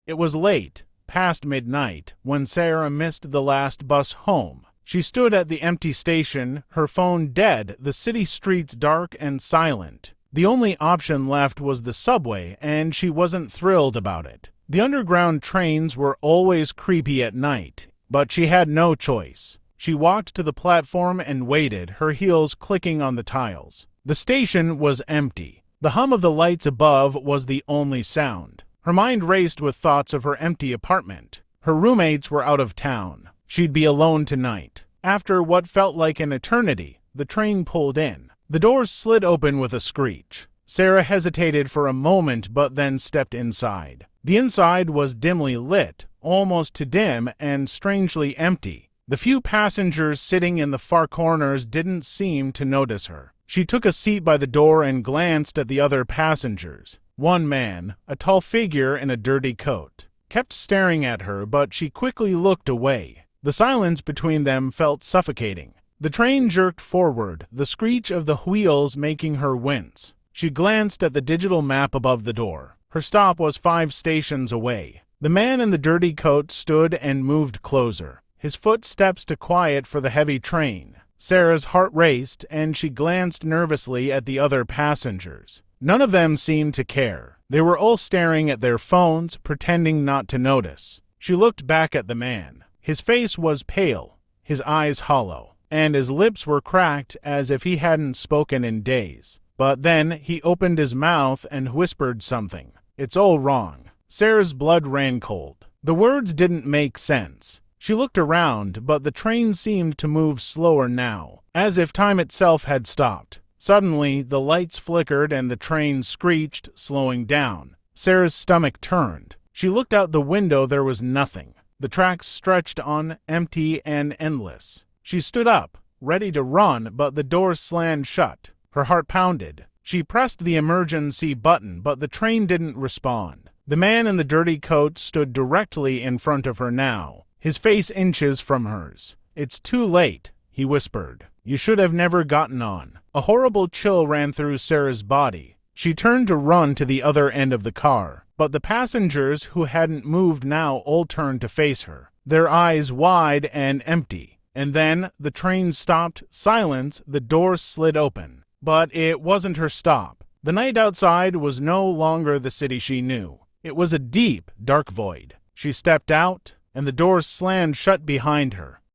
It was late, past midnight, when Sarah missed the last bus home. She stood at the empty station, her phone dead, the city streets dark and silent. The only option left was the subway, and she wasn't thrilled about it. The underground trains were always creepy at night, but she had no choice. She walked to the platform and waited, her heels clicking on the tiles. The station was empty. The hum of the lights above was the only sound. Her mind raced with thoughts of her empty apartment. Her roommates were out of town. She'd be alone tonight. After what felt like an eternity, the train pulled in. The doors slid open with a screech. Sarah hesitated for a moment but then stepped inside. The inside was dimly lit, almost too dim and strangely empty. The few passengers sitting in the far corners didn't seem to notice her. She took a seat by the door and glanced at the other passengers. One man, a tall figure in a dirty coat, kept staring at her, but she quickly looked away. The silence between them felt suffocating. The train jerked forward, the screech of the wheels making her wince. She glanced at the digital map above the door. Her stop was 5 stations away. The man in the dirty coat stood and moved closer, his footsteps too quiet for the heavy train. Sarah's heart raced, and she glanced nervously at the other passengers. None of them seemed to care. They were all staring at their phones, pretending not to notice. She looked back at the man. His face was pale, his eyes hollow, and his lips were cracked as if he hadn't spoken in days. But then he opened his mouth and whispered something. "It's all wrong." Sarah's blood ran cold. The words didn't make sense. She looked around, but the train seemed to move slower now, as if time itself had stopped. Suddenly, the lights flickered and the train screeched, slowing down. Sarah's stomach turned. She looked out the window. There was nothing. The tracks stretched on, empty and endless. She stood up, ready to run, but the door slammed shut. Her heart pounded. She pressed the emergency button, but the train didn't respond. The man in the dirty coat stood directly in front of her now, his face inches from hers. "It's too late," he whispered. "You should have never gotten on." A horrible chill ran through Sarah's body. She turned to run to the other end of the car, but the passengers who hadn't moved now all turned to face her, their eyes wide and empty. And then the train stopped. Silence. The door slid open. But it wasn't her stop. The night outside was no longer the city she knew. It was a deep, dark void. She stepped out, and the door slammed shut behind her.